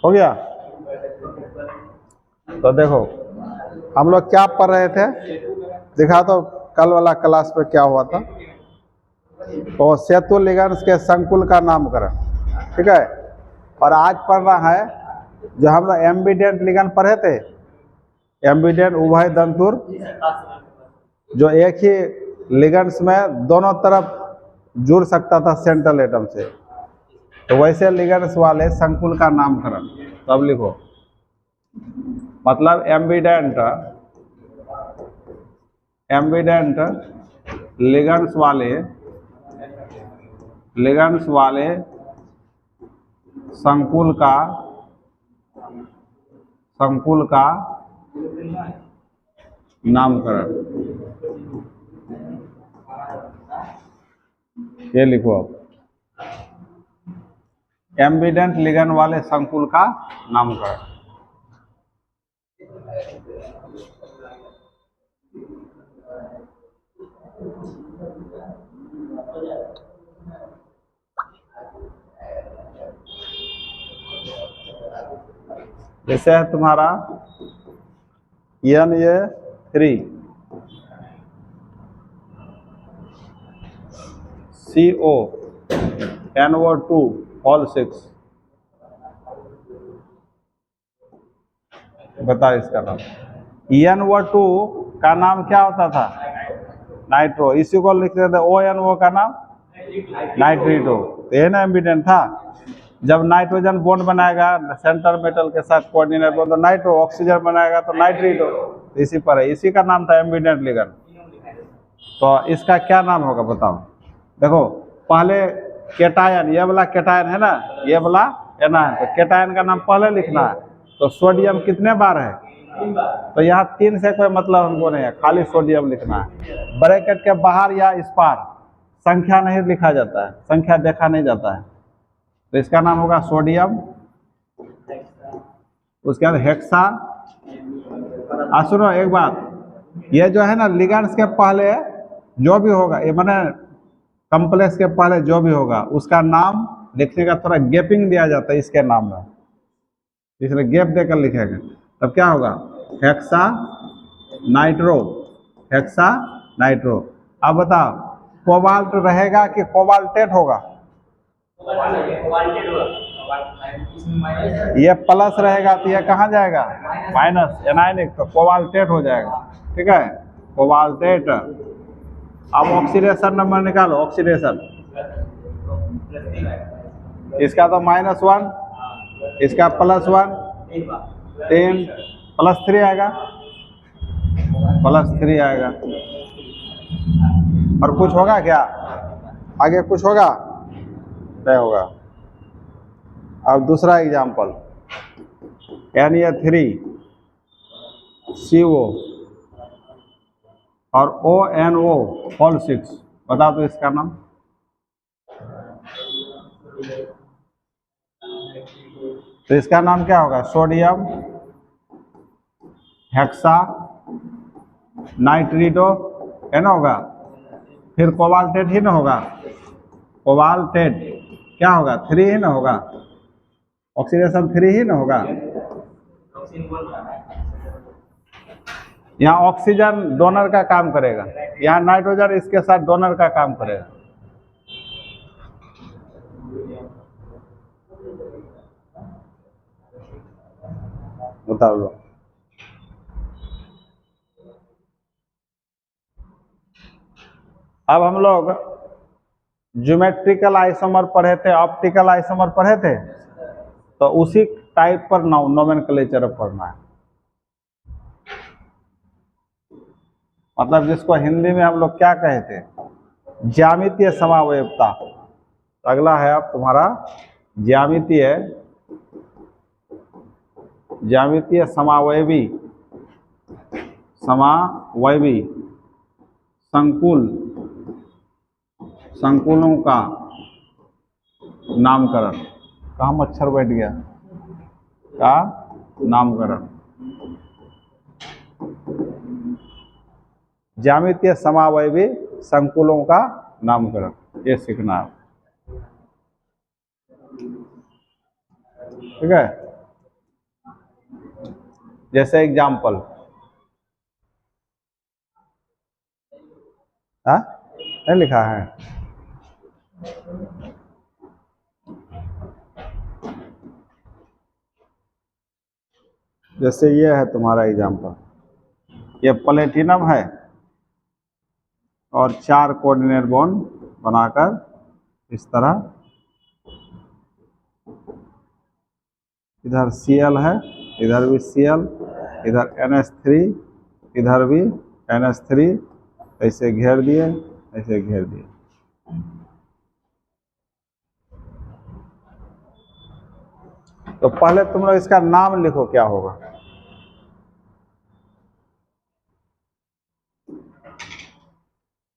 हो गया। तो देखो हम लोग क्या पढ़ रहे थे, दिखा तो कल वाला क्लास में क्या हुआ था। तो सेतु लिगेंड्स के संकुल का नामकरण, ठीक है। और आज पढ़ना है जो हम लोग एम्बिडेंट लिगेंड पढ़े थे, एम्बिडेंट उभय दंतुर, जो एक ही लिगेंड्स में दोनों तरफ जुड़ सकता था सेंट्रल एटम से, तो वैसे लिगेंड्स वाले संकुल का नामकरण। तो अब लिखो, मतलब एम्बिडेंट लिगेंड्स वाले संकुल का नामकरण। ये लिखो अब, एम्बिडेंट लिगेंड वाले संकुल का नामकरण। जैसे है तुम्हारा Na3 CO NO2 ऑल 6, बता इसका नाम। NO2 का नाम क्या होता था? नाइट्रो। इसी को लिखते थे ONO का नाम नाइट्रीटो। तो ये ना एम्बिडेंट था। जब नाइट्रोजन बॉन्ड बनाएगा सेंटर मेटल के साथ कोऑर्डिनेट बॉन्ड तो नाइट्रो, ऑक्सीजन बनाएगा तो नाइट्रीटो। इसी पर है, इसी का नाम था एम्बिडेंट लिगेंड। तो इसका क्या नाम होगा बताओ। देखो पहले केटायन, ये वाला केटायन है ना, ये वाला एनायन, तो केटायन का नाम पहले लिखना है। तो सोडियम कितने बार है? तो यहाँ 3 से कोई मतलब हमको नहीं है, खाली सोडियम लिखना है। ब्रैकेट के बाहर या इस पार संख्या नहीं लिखा जाता है, संख्या देखा नहीं जाता है। तो इसका नाम होगा सोडियम। उसके बाद हेक्सा। सुनो एक बात, ये जो है ना लिगेंड्स के पहले जो भी होगा, ये माने कॉम्प्लेक्स के पहले जो भी होगा उसका नाम लिखने का थोड़ा गैपिंग दिया जाता है इसके नाम में, इसलिए गैप देकर लिखेंगे। तब क्या होगा? Hexa nitro, hexa nitro. अब बताओ कोबाल्ट रहेगा कि कोबाल्टेट होगा? ये प्लस रहेगा तो ये कहाँ जाएगा? माइनस, एनायनिक, तो कोबाल्टेट हो जाएगा, ठीक है, कोबाल्टेट। अब ऑक्सीडेशन नंबर निकालो, ऑक्सीडेशन। इसका तो -1, इसका +1, 3 +3 आएगा, +3 आएगा। और कुछ होगा क्या आगे? कुछ होगा नहीं होगा। अब दूसरा एग्जाम्पल, Na3 CO और ONO ऑल 6, बताओ तो इसका नाम। तो इसका नाम क्या होगा? सोडियम हेक्सा नाइट्रीटो, है ना होगा। फिर कोबाल्टेट ही ना होगा, कोबाल्टेट क्या होगा? 3 ही ना होगा, ऑक्सीडेशन 3 ही ना होगा। यहाँ ऑक्सीजन डोनर का काम करेगा, यहाँ नाइट्रोजन इसके साथ डोनर का काम करेगा। बताओ लो। अब हम लोग ज्योमेट्रिकल आइसोमर पढ़े थे, ऑप्टिकल आइसोमर पढ़े थे, तो उसी टाइप पर नोमेनक्लेचर पढ़ना है। मतलब जिसको हिंदी में हम लोग क्या कहे थे? ज्यामितीय समावयवता। तो अगला है अब तुम्हारा ज्यामितीय समावयवी संकुलों का नामकरण। कहाँ मच्छर बैठ गया? का नामकरण, ज्यामितीय समावयवी संकुलों का नामकरण, ये सीखना है, ठीक है। जैसे एग्जाम्पल, हाँ नहीं लिखा है। जैसे ये है तुम्हारा एग्जाम्पल, ये प्लेटिनम है और 4 कोऑर्डिनेट बॉन्ड बनाकर इस तरह, इधर Cl है, इधर भी Cl, इधर NH3, इधर भी NH3, ऐसे घेर दिए, ऐसे घेर दिए। तो पहले तुम लोग इसका नाम लिखो, क्या होगा।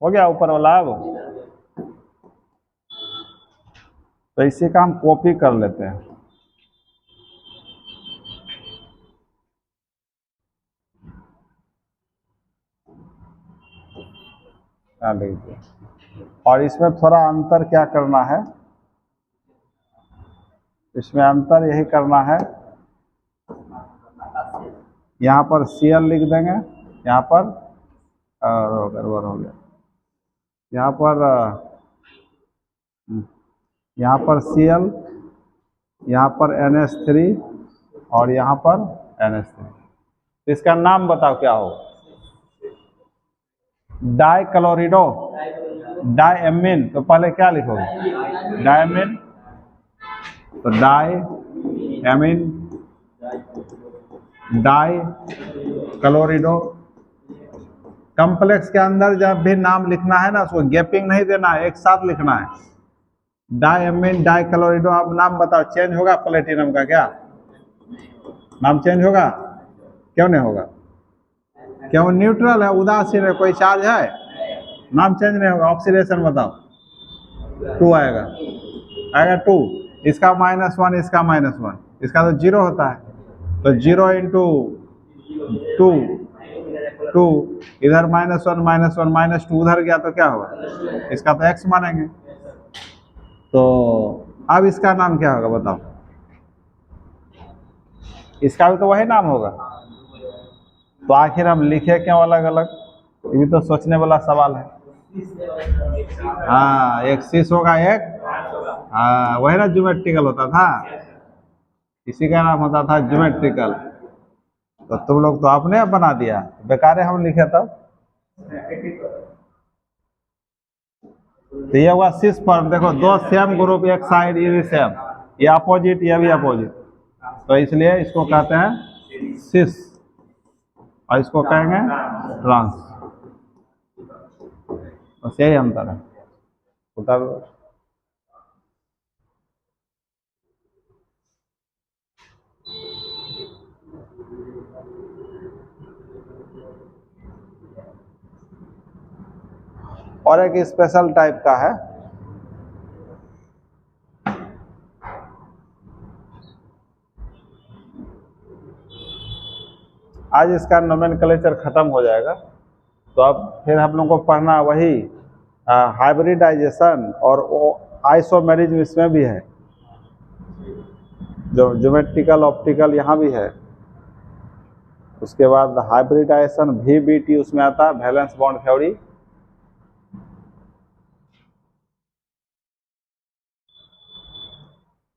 हो गया ऊपर वाला। अब तो इसी का हम कॉपी कर लेते हैं। लीजिए, और इसमें थोड़ा अंतर क्या करना है, इसमें अंतर यही करना है, यहाँ पर Cl लिख देंगे, यहाँ पर गड़बड़ हो गया, यहाँ पर Cl, यहाँ पर NH3 और यहाँ पर NH3। इसका नाम बताओ क्या हो। डाइक्लोरिडो, डायमीन, तो पहले क्या लिखोगे, डायमीन, तो डायमीन, डाइक्लोरिडो। कॉम्प्लेक्स के अंदर जब भी नाम लिखना है ना, उसको गैपिंग नहीं देना है, एक साथ लिखना है। डायमीन, डाइक्लोरिडो। अब नाम बताओ, चेंज होगा प्लेटिनम का क्या नाम चेंज होगा? क्यों नहीं होगा? क्यों? न्यूट्रल है, उदासीन है, कोई चार्ज है, नाम चेंज नहीं होगा। ऑक्सीडेशन बताओ, 2 आएगा, 2। इसका -1, इसका -1, इसका तो 0 होता है, तो 0 इंटू 2, 2, इधर -1, -1, -2 उधर गया तो क्या होगा, इसका तो x मानेंगे। तो अब इसका नाम क्या होगा बताओ, इसका भी तो वही नाम होगा। तो आखिर हम लिखे क्यों अलग अलग, ये भी तो सोचने वाला सवाल है। हाँ, एक सिस होगा, एक, हाँ वही ना ज्योमेट्रिकल होता था, इसी का नाम होता था ज्योमेट्रिकल। तो तुम लोग तो आपने बना दिया, बेकार है हम लिखे तब। तो ये हुआ सिस फॉर्म। देखो, 2 सेम ग्रुप, एक साइड, ये भी सेम, ये अपोजिट, ये भी अपोजिट, तो इसलिए इसको कहते हैं सिस और इसको कहेंगे ट्रांस। बस यही अंतर है। उतर और एक स्पेशल टाइप का है, आज इसका नोमेनक्लेचर खत्म हो जाएगा, तो अब फिर हम लोग को पढ़ना वही हाइब्रिडाइजेशन और आइसोमेरिज्म, इसमें भी है, जो ज्योमेट्रिकल ऑप्टिकल यहाँ भी है। उसके बाद हाइब्रिडाइजेशन VBT उसमें आता है, वैलेंस बॉन्ड थ्योरी।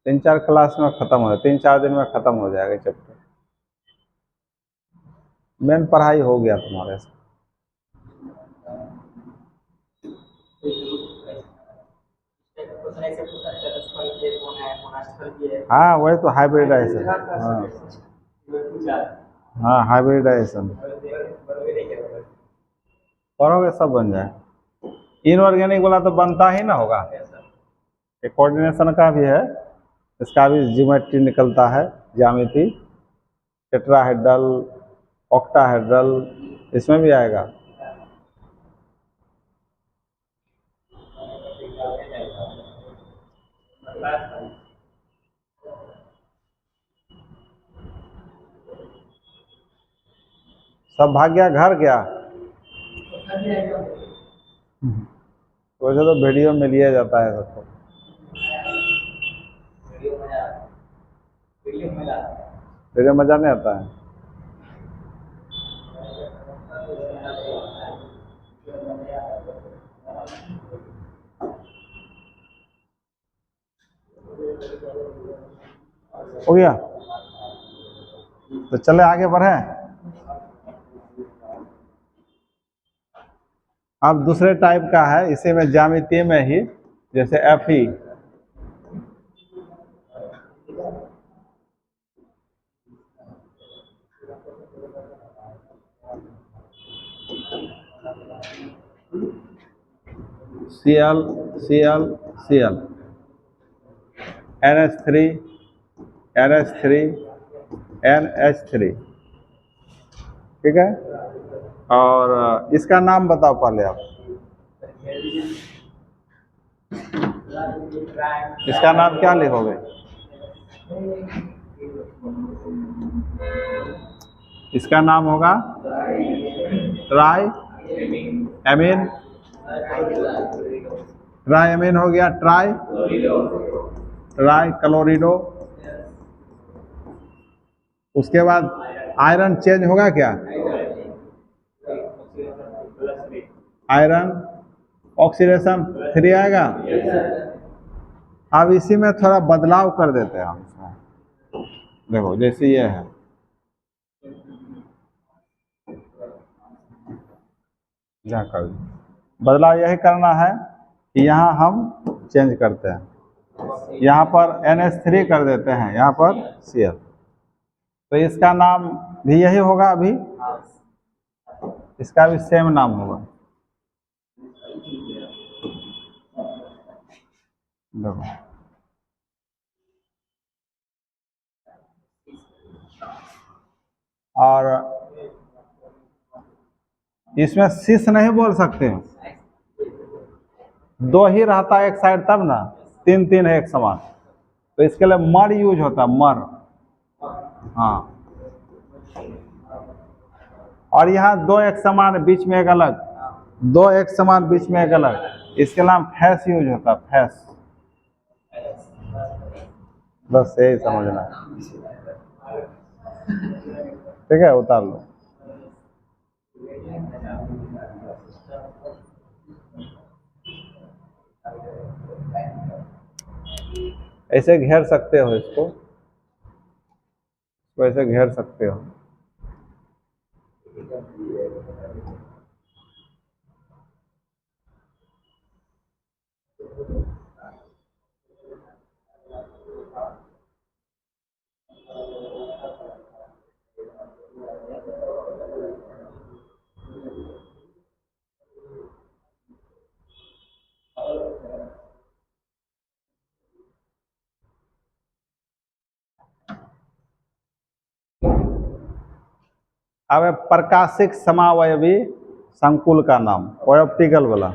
तीन चार क्लास में खत्म हो जाएगा, 3-4 दिन में खत्म हो जाएगा चैप्टर। मेन पढ़ाई हो गया तुम्हारे से। हाँ वही तो हाइब्रिडाइजेशन, हाँ हाइब्रिडाइजेशन करोगे सब बन जाए। इनऑर्गेनिक वाला तो बनता ही ना होगा। एक कोऑर्डिनेशन का भी है, इसका भी ज्योमेट्री निकलता है, ज्यामिति, टेट्राहेड्रल, ऑक्टाहेड्रल, इसमें भी आएगा। सब भाग गया घर गया, वैसे तो वीडियो में लिया जाता है सबको। वीडियो मजा नहीं आता है। हो गया, तो चले आगे बढ़े। अब दूसरे टाइप का है, इसी में ज्यामितीय में ही, जैसे Fe। Cl, Cl, Cl, NH3, NH3, NH3, ठीक है। और इसका नाम बताओ पहले आप, इसका नाम क्या लिखोगे? इसका नाम होगा ट्राई एमीन, ट्राई एमीन हो गया, ट्राई ट्राई क्लोरिडो। उसके बाद आयरन चेंज होगा क्या? आयरन ऑक्सीडेशन 3 आएगा। अब इसी में थोड़ा बदलाव कर देते हैं हम इसमें। देखो जैसे ये है, यहाँ कर बदलाव यही करना है कि यहाँ हम चेंज करते हैं, यहाँ पर NH3 कर देते हैं, यहाँ पर Cl। तो इसका नाम भी यही होगा, अभी इसका भी सेम नाम होगा। देखो और इसमें सिस नहीं बोल सकते हैं, दो ही रहता है एक साइड तब ना, तीन तीन है एक समान, तो इसके लिए मर यूज होता है, मर। हाँ, और यहाँ दो एक समान बीच में एक अलग, दो एक समान बीच में एक अलग, इसके नाम फैस यूज होता है, फैस। बस यही समझना, ठीक है, उतार लो। ऐसे घेर सकते हो इसको, वैसे घेर सकते हो। अब प्रकाशिक समावयवी संकुल का नाम, ऑप्टिकल वाला।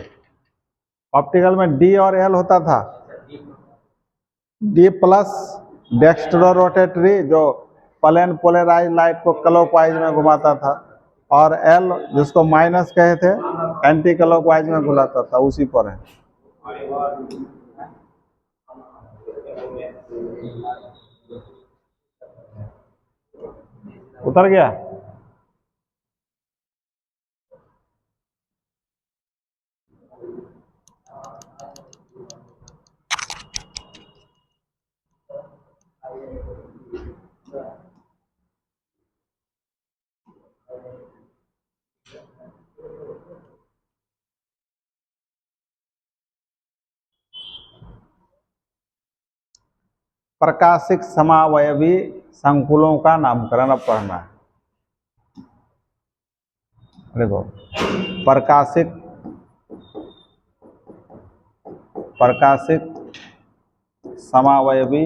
ऑप्टिकल में डी और एल होता था, डी प्लस डेक्स्ट्रो रोटेटरी, जो प्लेन पोलराइज लाइट को क्लॉकवाइज में घुमाता था, और एल जिसको माइनस कहे थे, एंटी क्लॉकवाइज में घुमाता था, उसी पर है। उतर गया। प्रकाशिक समावयवी संकुलों का नामकरण अब पढ़ना है। देखो प्रकाशिक, प्रकाशिक समावयवी,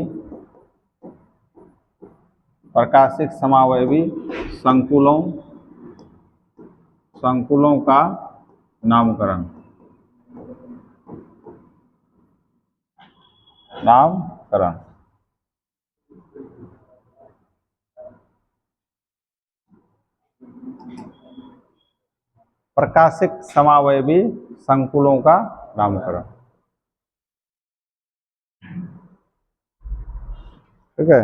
प्रकाशिक समावयवी संकुलों, संकुलों का नामकरण, नामकरण। प्रकाशिक समावयवी संकुलों का नामकरण, ठीक है।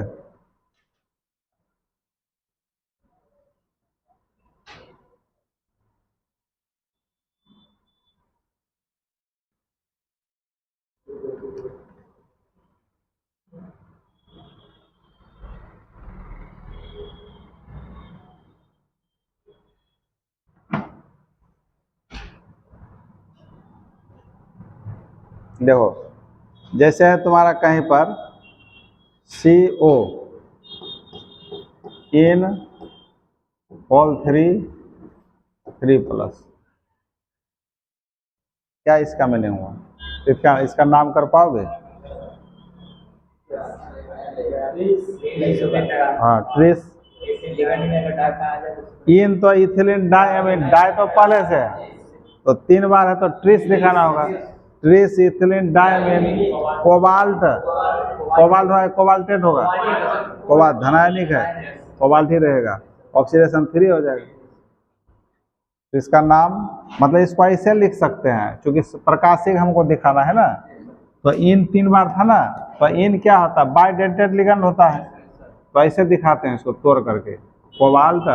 देखो, जैसे है तुम्हारा कहीं पर CO in all three plus, क्या इसका मीनिंग हुआ? इसका नाम कर पाओगे? हाँ, ट्रिस इन तो इथिलीन डाई तो पहले से है, तो 3 बार है तो ट्रिस दिखाना होगा। Tris ethylene diamine cobalt, cobalt होगा, कोबाल्टेट होगा, कोबाल्ट धनायनिक है, कोबाल्ट ही रहेगा, ऑक्सीडेशन 3 हो जाएगा। तो इसका नाम मतलब इसको ऐसे लिख सकते हैं, क्योंकि प्रकाशिक हमको दिखाना है ना, तो इन 3 बार था ना, तो इन क्या होता है, बाइडेंटेड लिगेंड होता है, तो ऐसे दिखाते हैं इसको तोड़ करके, कोबाल्ट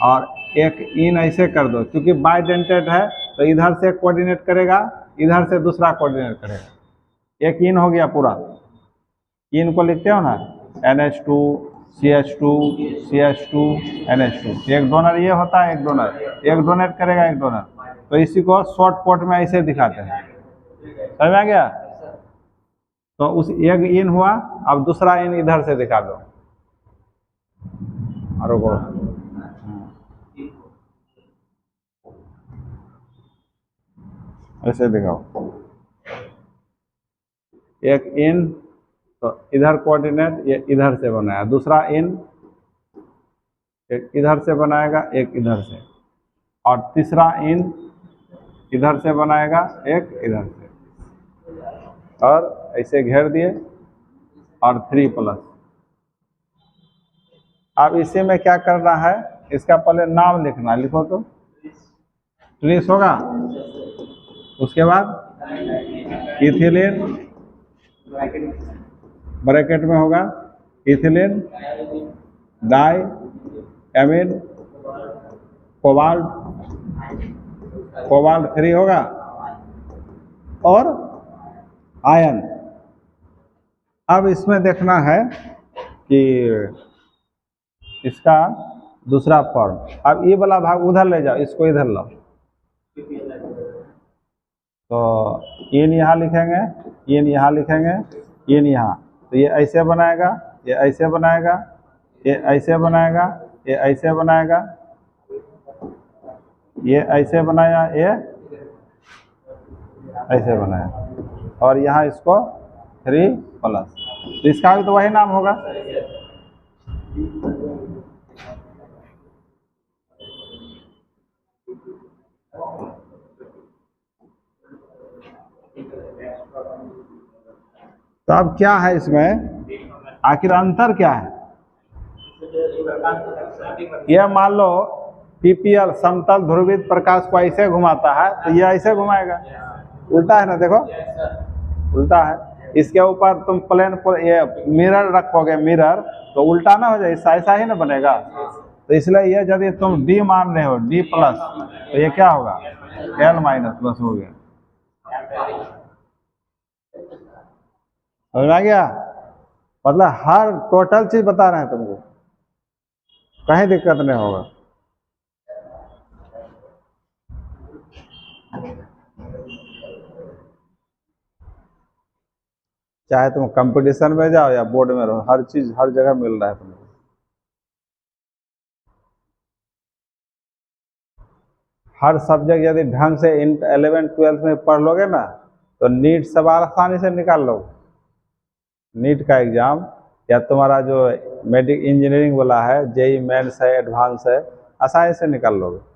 और एक इन ऐसे कर दो, क्योंकि बाइडेंटेड है तो इधर से कोऑर्डिनेट करेगा, इधर से दूसरा कोऑर्डिनेट करेगा। एक इन हो गया पूरा, इन को लिखते हो ना, NH2 CH2 CH2 NH2, एक डोनर ये होता है, एक डोनर, एक डोनेट करेगा एक डोनर, तो इसी को शॉर्ट कोट में ऐसे दिखाते हैं। समझ में आ गया? तो उस एक इन हुआ, अब दूसरा इन इधर से दिखा दो, और वो ऐसे दिखाओ, एक इन, तो इधर कोऑर्डिनेट ये इधर से बनाया, दूसरा इन एक इधर से बनाएगा, एक इधर से, और तीसरा इन इधर से बनाएगा, एक इधर से, और ऐसे घेर दिए, और 3 प्लस। अब इसी में क्या करना है, इसका पहले नाम लिखना, लिखो तो ट्रिस होगा, उसके बाद इथिलीन ब्रैकेट में होगा, ethylene diamine cobalt, cobalt 3 होगा, और आयन। अब इसमें देखना है कि इसका दूसरा फॉर्म, अब ये वाला भाग उधर ले जाओ, इसको इधर लाओ, तो इन यहाँ लिखेंगे, इन यहाँ लिखेंगे, इन यहाँ, तो ये ऐसे बनाएगा, ये ऐसे बनाएगा, ये ऐसे बनाएगा, ये ऐसे बनाएगा, ये ऐसे बनाया, ये ऐसे बनाया, और यहाँ इसको 3 प्लस, तो इसका भी तो वही नाम होगा। तो अब क्या है इसमें, आखिर अंतर क्या है? यह मान लो PPL समतल ध्रुवित प्रकाश को ऐसे घुमाता है, तो यह ऐसे घुमाएगा, उल्टा है ना, देखो उल्टा है। इसके ऊपर तुम प्लेन पर ये मिरर रखोगे, मिरर तो उल्टा ना हो जाए, ऐसा ही ना बनेगा। तो इसलिए ये यदि तुम D मान रहे हो, D प्लस, तो ये क्या होगा, L माइनस, बस हो गया। समझ में आ गया? मतलब हर टोटल चीज बता रहे हैं तुमको, कहीं दिक्कत नहीं होगा। चाहे तुम कंपटीशन में जाओ या बोर्ड में रहो, हर चीज हर जगह मिल रहा है तुमको। हर सब्जेक्ट यदि ढंग से 11th-12th में पढ़ लोगे ना, तो नीट सवाल आसानी से निकाल लोगे। नीट का एग्जाम या तुम्हारा जो मेडिक इंजीनियरिंग वाला है, JEE मेंस है, एडवांस है, आसानी से निकाल लोगे।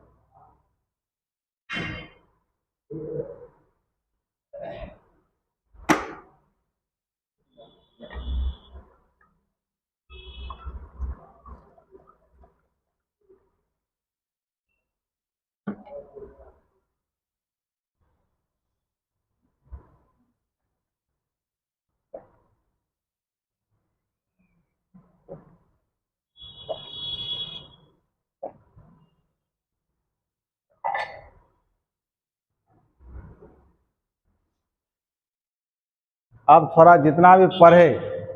अब थोड़ा जितना भी पढ़े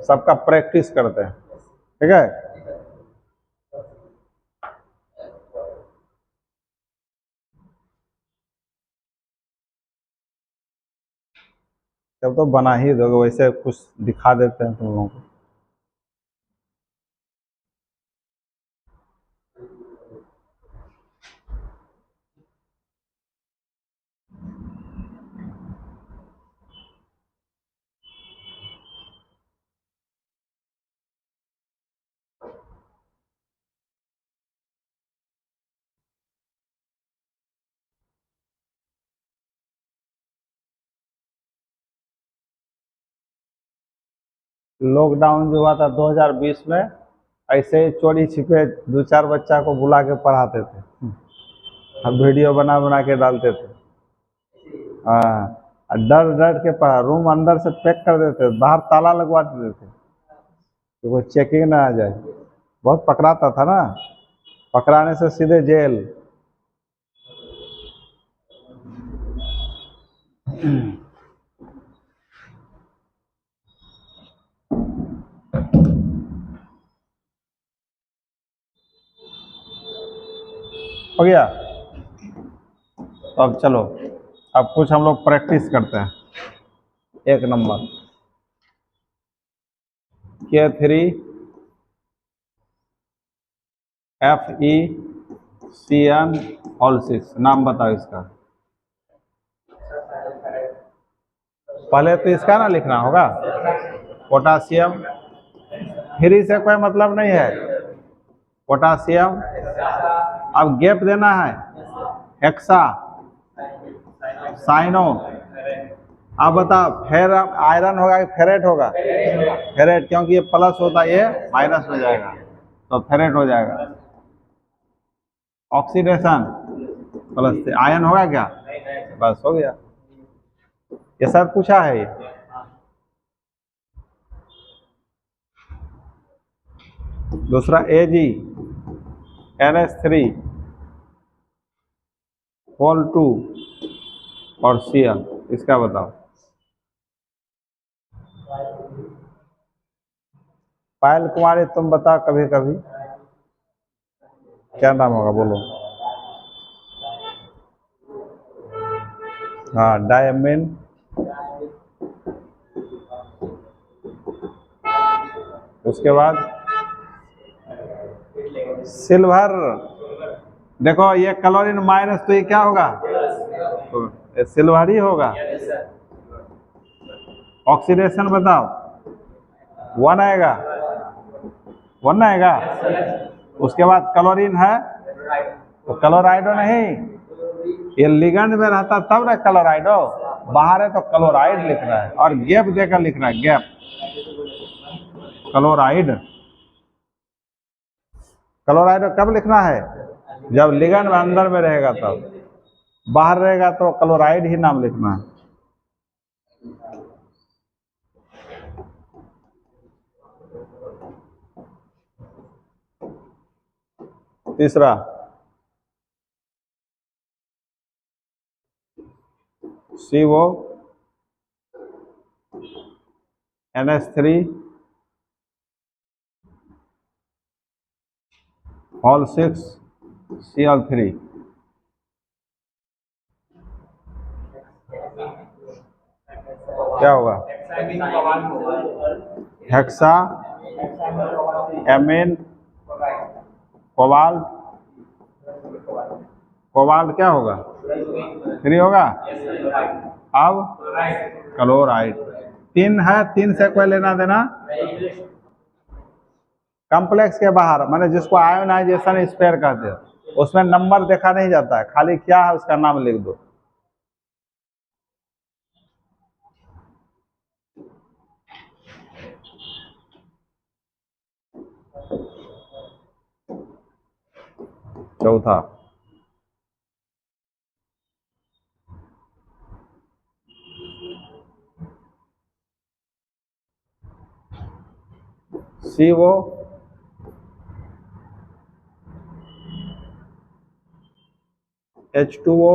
सबका प्रैक्टिस करते हैं, ठीक है? तब तो बना ही दोगे, वैसे कुछ दिखा देते हैं तुम लोगों को। लॉकडाउन जो हुआ था 2020 में, ऐसे ही चोरी छिपे दो चार बच्चा को बुला के पढ़ाते थे। अब वीडियो बना बना के डालते थे। हाँ, और डर डर के पढ़ा, रूम अंदर से पैक कर देते, बाहर ताला लगवा देते थे कि कोई चेकिंग ना आ जाए। बहुत पकड़ाता था ना, पकड़ाने से सीधे जेल। हो गया। तो अब चलो, अब कुछ हम लोग प्रैक्टिस करते हैं। 1 नंबर K3 FeCN6। नाम बताओ इसका। पहले तो इसका ना लिखना होगा, पोटासियम। फ्री से कोई मतलब नहीं है, पोटासियम। अब गैप देना है, हेक्सा साइनो। अब बताओ, फेर आयरन होगा कि फेरेट होगा? फेरेट, क्योंकि ये प्लस होता है, ये माइनस में जाएगा, तो फेरेट हो जाएगा। ऑक्सीडेशन प्लस से आयन होगा क्या? बस हो गया, ये सब पूछा है ये। दूसरा AgNH3 और Cl, इसका बताओ। पायल कुमारी, तुम बताओ कभी कभी क्या नाम होगा, बोलो। हाँ, डायमिन। उसके बाद सिल्वर। देखो ये क्लोरीन माइनस, तो ये क्या होगा? तो ये सिल्वर ही होगा। ऑक्सीडेशन बताओ, 1 आएगा, 1 आएगा। उसके बाद क्लोरीन है तो क्लोराइडो नहीं, ये लिगेंड में रहता तब ना क्लोराइडो, बाहर है तो क्लोराइड लिखना है, और गैप देकर लिखना है, गैप क्लोराइड। क्लोराइड कब लिखना है? जब लिगेंड में अंदर में रहेगा तब, बाहर रहेगा तो क्लोराइड ही नाम लिखना है। तीसरा CONH3 क्या होगा? Hexa amine cobalt. कोबाल्ट क्या होगा? 3 होगा। अब क्लोराइड 3 है, 3 से कोई लेना देना? कॉम्प्लेक्स के बाहर, माने जिसको आयोनाइजेशन स्पेयर कहते हैं, उसमें नंबर देखा नहीं जाता है, खाली क्या है उसका नाम लिख दो। चौथा COH2O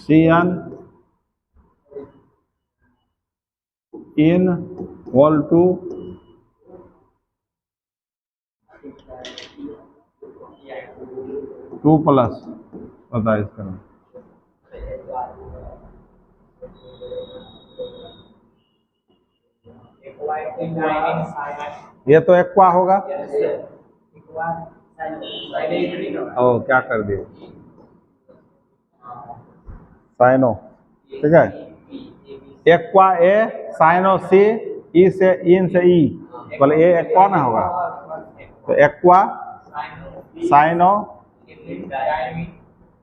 CN2 2+, बताइए इसका नाम। ये तो एक्वा होगा। ओ क्या कर दिए, साइनो, ठीक है। एक्वा ए, साइनो सी, ई से इन से ई, बोले ए एक्वा ना होगा, तो एक्वा साइनो,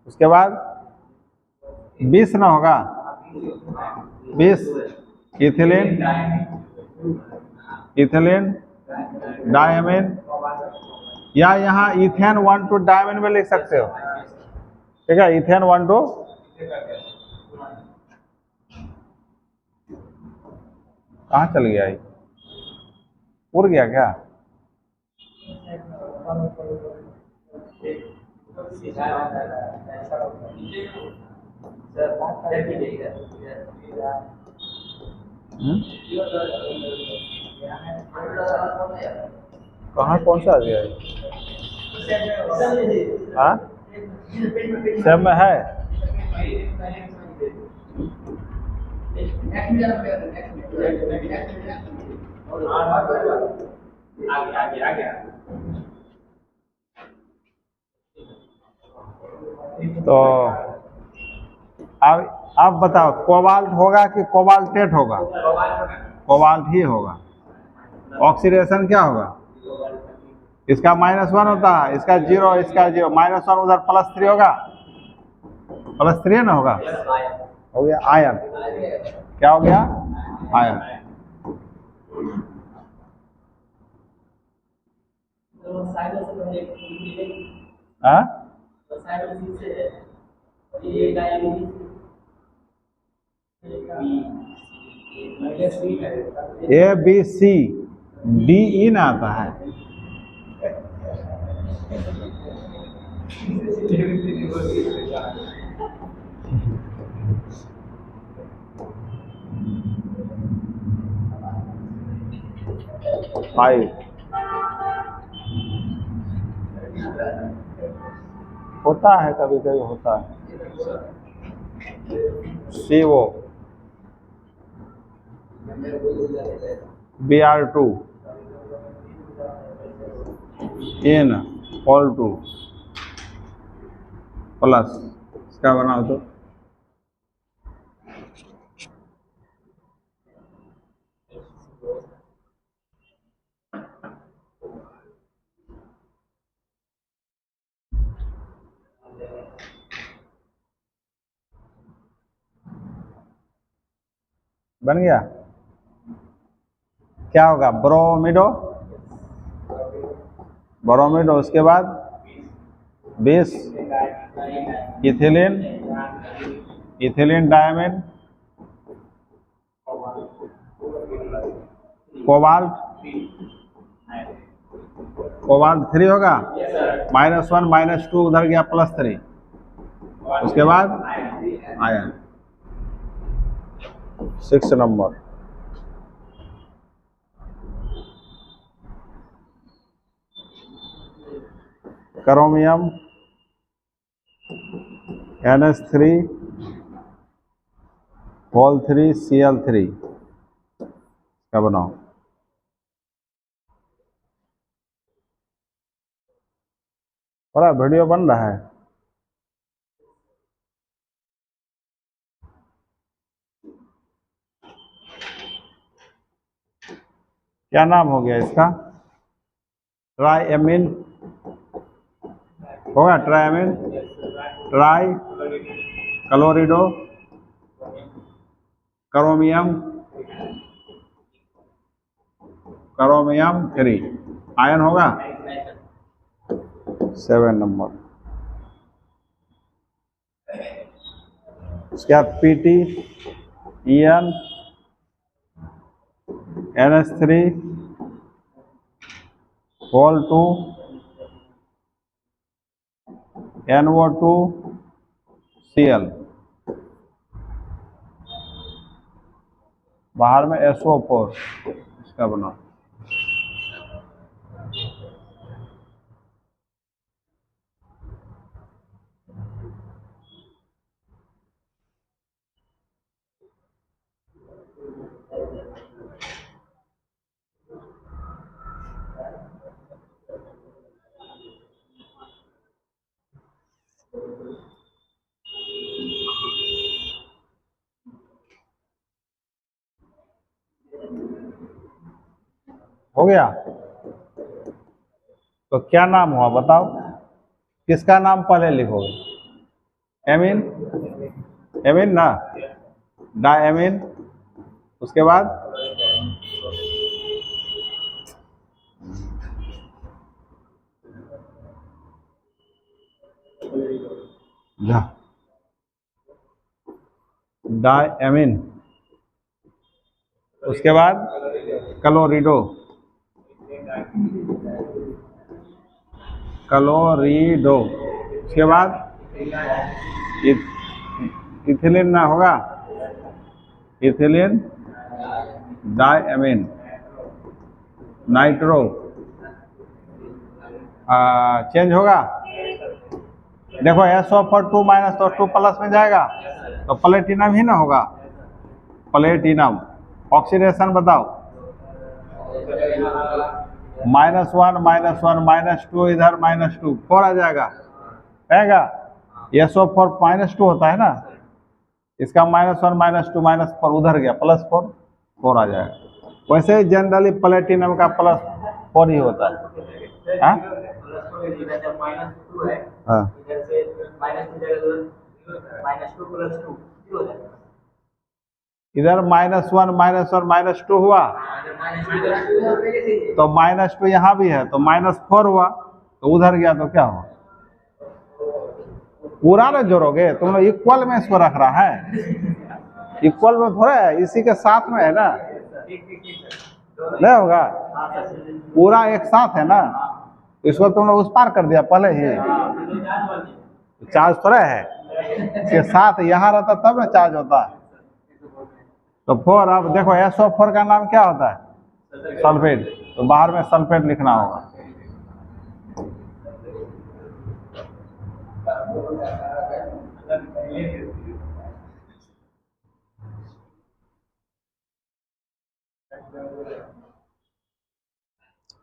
उसके बाद 20 ना होगा, 20 इथिलीन, इथिलीन डायमीन, या यहाँ इथेन 1,2 डायमीन में लिख सकते हो, ठीक है। इथेन 1,2, कहाँ चल गया ये, उड़ गया क्या? कहाँ पहुंचा दिया ये? हाँ, सब में है। तो अब आप बताओ, कोबाल्ट होगा कि कोबाल्टेट होगा? कोबाल्ट ही होगा। ऑक्सीडेशन क्या होगा? इसका -1 होता है, इसका 0, इसका 0, -1 उधर +3 होगा, +3 ना होगा, हो गया आयन। क्या हो गया? आयन। हाँ, ABCDE ना आता है। फाइव होता है, कभी कभी होता है। CO, Br2 N(2) प्लस, इसका बनाओ तो बन गया। क्या होगा? ब्रोमिडो, ब्रोमिडो, उसके बाद 20 ethylene, ethylene diamine, cobalt, cobalt 3 होगा, -1 -2 उधर गया, +3, उसके बाद आयन। 6 नंबर। क्रोमियम NH3(3) क्या बनाओ? बड़ा वीडियो बन रहा है। क्या नाम हो गया इसका? ट्राइएमिन होगा, ट्राइएमिन, ट्राई क्लोरिडो, क्रोमियम, क्रोमियम 3 आयन होगा। 7 नंबर। उसके बाद PT EN NH3(2) NO2Cl, बाहर में SO4, इसका बनाओ। हो गया। तो क्या नाम हुआ बताओ, किसका नाम पहले लिखोगे? एमीन, एमीन ना, डायमीन, उसके बाद डायमीन, उसके बाद क्लोरिडो, क्लोरिडो, उसके बाद इथिलीन ना होगा, इथिलीन, डायमीन, नाइट्रो, चेंज होगा। देखो SO4 माइनस तो 2 प्लस में जाएगा, तो प्लेटिनम ही ना होगा, प्लेटिनम। ऑक्सीडेशन बताओ, -1 -2, इधर -2, 4 आ जाएगा, रहेगा। SO4 -2 होता है ना, इसका -1 -2 -4 उधर गया, +4, 4 आ जाएगा। वैसे ही जनरली प्लेटिनम का +4 ही होता है। हाँ हाँ, इधर -1 -2 हुआ, तो -2 यहाँ भी है, तो -4 हुआ, तो उधर गया तो क्या हुआ? पूरा ना जोड़ोगे तुम लोग, इक्वल में इसको रख रहा है, इक्वल में थोड़ा है, इसी के साथ में है ना, नहीं होगा, पूरा एक साथ है ना, इसको तुम लोग उस पार कर दिया पहले ही, चार्ज थोड़ा है, इसके साथ यहाँ रहता तब ना चार्ज होता है। तो 4, अब देखो SO4 का नाम क्या होता है? सल्फेट, तो बाहर में सल्फेट लिखना होगा।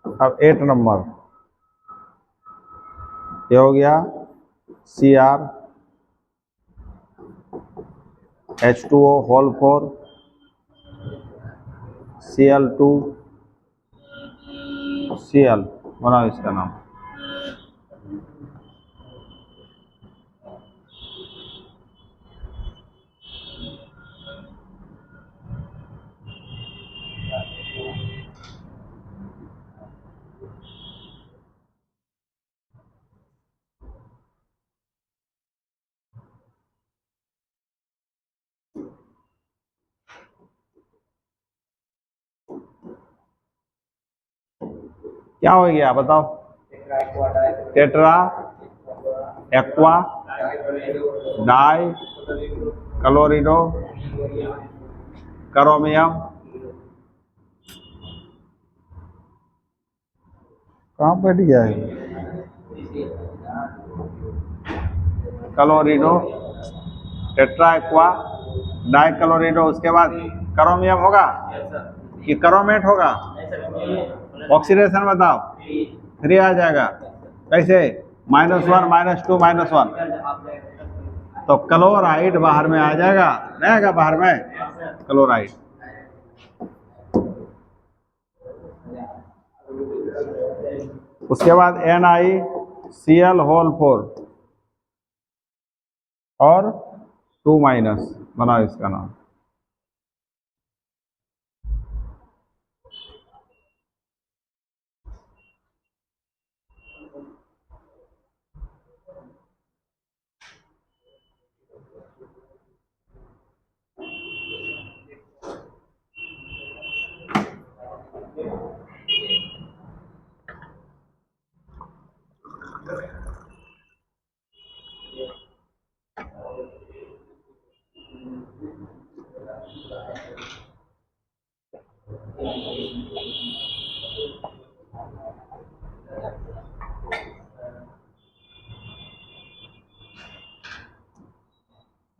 अब 8 नंबर ये हो गया, Cr H2O whole 4 Cl2 Cl, बनाओ इसका नाम। क्या हो गया बताओ? टेट्रा एक्वा डाई क्लोरिडो क्रोमियम, कहाँ बैठ गया है? क्लोरिडो, टेट्रा एक्वा, डाई क्लोरिडो, उसके बाद क्रोमियम होगा कि क्रोमेट होगा? ऑक्सीडेशन बताओ, 3 आ जाएगा, कैसे? -1 -2 -1, तो क्लोराइड बाहर में आ जाएगा, नहीं आएगा बाहर में? क्लोराइड, उसके बाद NiCl होल 4 और 2- बनाओ इसका नाम।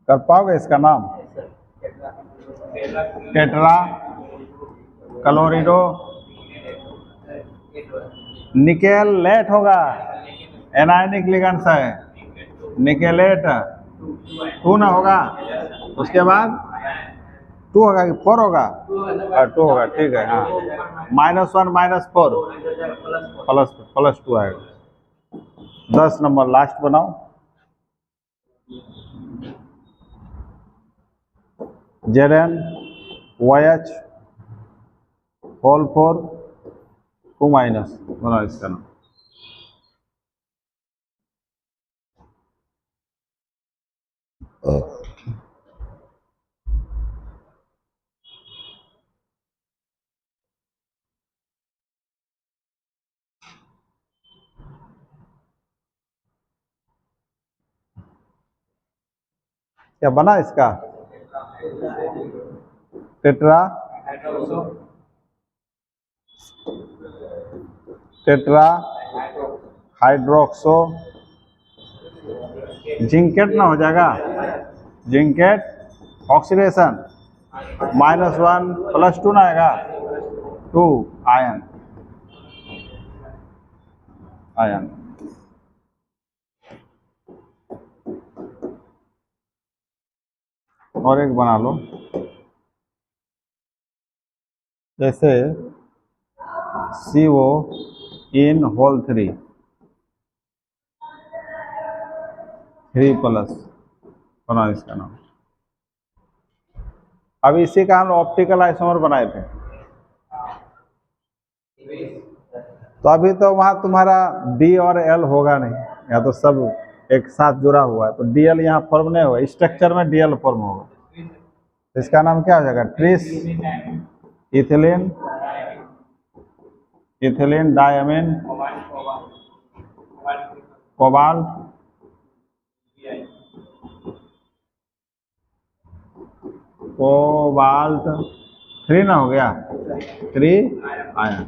कर पाओगे इसका नाम? टेट्रा क्लोरिडो, निकेल लेट होगा, एनायनिक लिगेंड्स है, निकेलेट 2 ना होगा, उसके बाद 2 होगा कि 4 होगा? 2 होगा, ठीक है। हाँ, -1 -4 प्लस 2 आएगा। 10 नंबर लास्ट बनाओ। ZN YH होल 4 2 माइनस बनाओ इसका नाम। क्या बना इसका? टेट्रा टेट्रा हाइड्रोक्सो जिंकेट ना हो जाएगा? जिंकेट ऑक्सीडेशन -1 +2 ना आएगा? 2 आयन आयन। और एक बना लो, जैसे CO इन होल 3 प्लस बनाओ इसका नाम। अब इसी का हम ऑप्टिकल आइसोमर बनाए थे, तो अभी तो वहां तुम्हारा D और L होगा नहीं, या तो सब एक साथ जुड़ा हुआ है, तो DL यहाँ फॉर्म नहीं होगा, स्ट्रक्चर में DL फॉर्म होगा। इसका नाम क्या हो जाएगा? Tris ethylene ethylene diamine cobalt cobalt 3 ना हो गया? 3 आयन।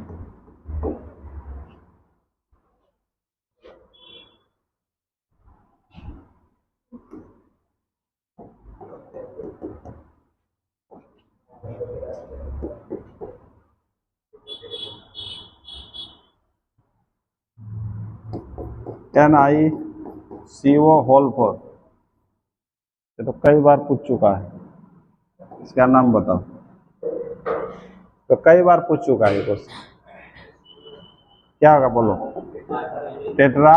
NiCO होल 4, ये तो कई बार पूछ चुका है, इसका नाम बताओ। तो कई बार पूछ चुका है क्वेश्चन, क्या होगा बोलो? टेट्रा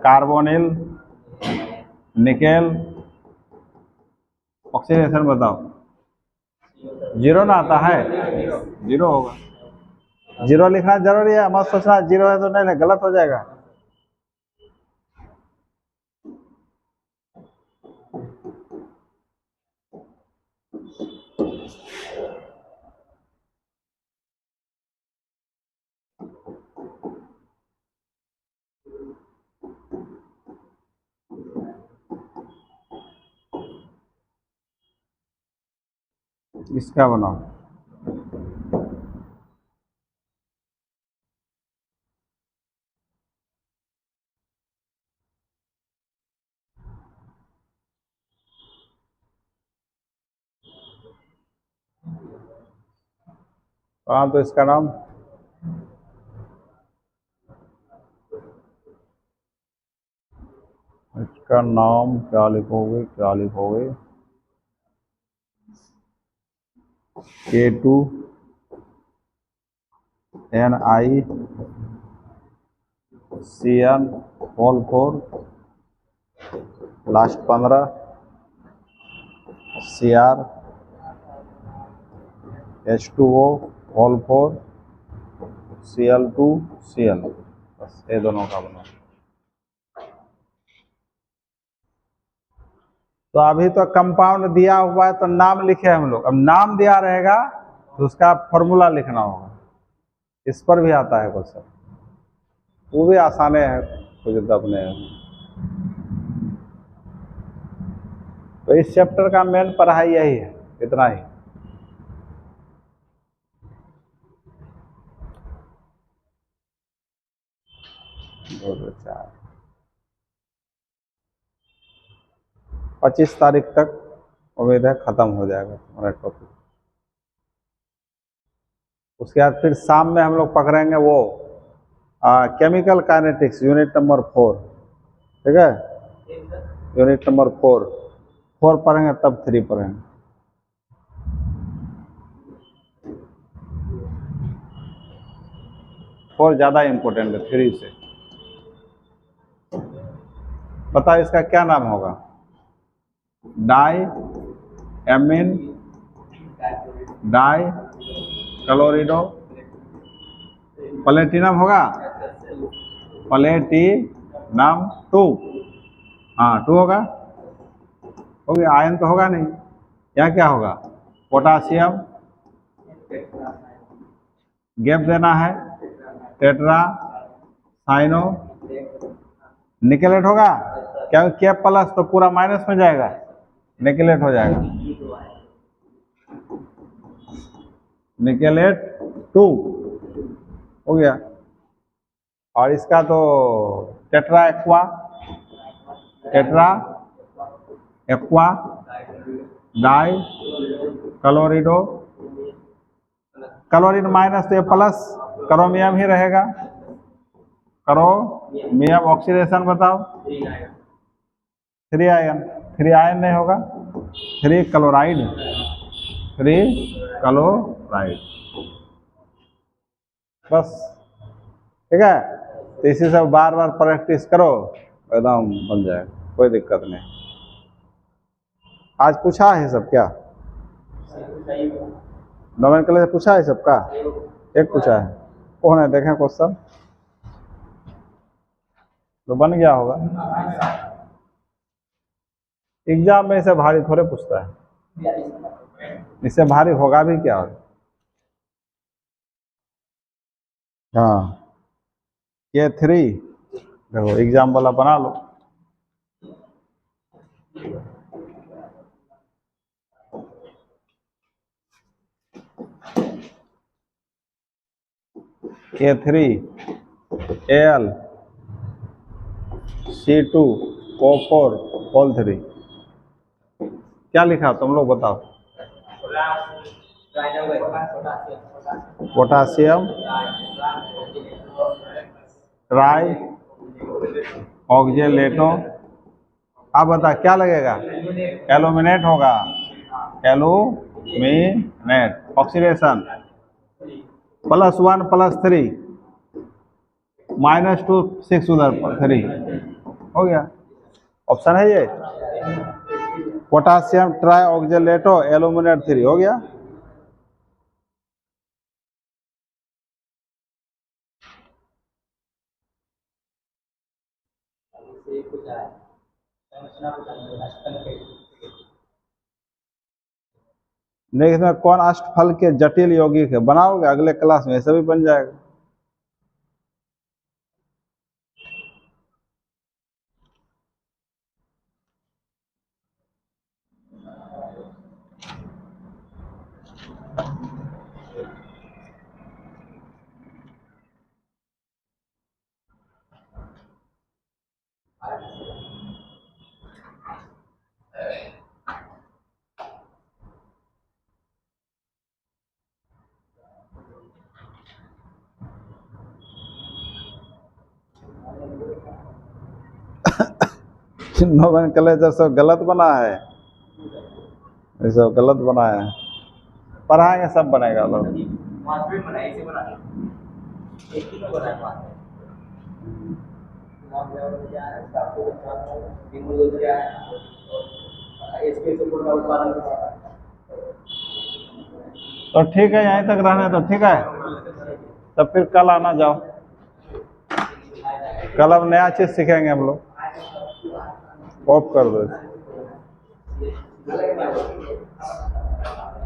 कार्बोनिल निकेल ऑक्सीडेशन बताओ। 0 ना आता है? 0 होगा। 0 लिखना जरूरी है, मत सोचना 0 है तो नहीं, गलत हो जाएगा। इसका बनाओ। हाँ, तो इसका नाम क्या लिखोगे? K2 NiCN whole 4 last 15 Cr H2O whole 4 Cl2 Cl, बस ये दोनों का बना। तो अभी तो कंपाउंड दिया हुआ है तो नाम लिखे हम लोग, अब नाम दिया रहेगा तो उसका फॉर्मूला लिखना होगा। इस पर भी आता है क्वेश्चन, वो भी आसाने है, कुछ दबने हैं। तो इस चैप्टर का मेन पढ़ाई यही है, इतना ही। बहुत अच्छा। 25 तारीख तक उम्मीद है खत्म हो जाएगा हमारा टॉपिक। उसके बाद फिर शाम में हम लोग पकड़ेंगे वो केमिकल काइनेटिक्स यूनिट नंबर 4, ठीक है? यूनिट नंबर 4 पढ़ेंगे, तब 3 पढ़ेंगे। 4 ज़्यादा इम्पोर्टेंट है 3 से। बताओ इसका क्या नाम होगा? डाई एमीन डाई क्लोरिडो प्लेटिनम होगा। प्लेटिनम 2, हाँ 2 होगा। हो गया, आयन तो होगा नहीं। यहाँ क्या होगा? पोटासियम, गैप देना है, टेट्रा साइनो निकेलेट होगा। क्या कैप प्लस तो पूरा माइनस में जाएगा, निकेलेट हो जाएगा। निकेलेट 2 हो गया। और इसका तो tetra aqua di chlorido, chlorine minus तो ये प्लस क्रोमियम ही रहेगा। क्रोमियम ऑक्सीडेशन बताओ। 3 आयन, 3 आयन नहीं होगा, 3 क्लोराइड, 3 क्लोराइड बस। ठीक है, तो इसी से बार बार प्रैक्टिस करो, एकदम बन जाएगा, कोई दिक्कत नहीं। आज पूछा है सब क्या? नोमेनक्लेचर से पूछा है सबका? एक पूछा है, कौन है देखें क्वेश्चन, तो बन गया होगा। एग्जाम में इसे भारी थोड़े पूछता है, इससे भारी होगा भी क्या? हाँ K3 देखो एग्जाम वाला बना लो। K3 Al C2O4 होल 3 क्या लिखा तुम लोग बताओ? Potassium try oxalato. अब बता क्या लगेगा? एल्यूमिनेट होगा, एल्यूमिनेट ऑक्सीडेशन +1 +3 -2 6 उधर 3 हो गया। ऑप्शन है ये, पोटासियम ट्राई ऑक्जेलेटो एल्यूमिनेट 3 हो गया। नेक्स्ट में कौन अष्टफल के जटिल यौगिक है? बनाओगे अगले क्लास में, ऐसा भी बन जाएगा। नोमेनक्लेचर सब गलत बना है, ये सब गलत बनाया है। पढ़ाएंगे सब बनेगा लोग। तो ठीक है, यहीं तक रहने तो ठीक है, तब फिर कल आना जाओ। कल अब नया चीज सीखेंगे हम लोग। ऑफ कर दो।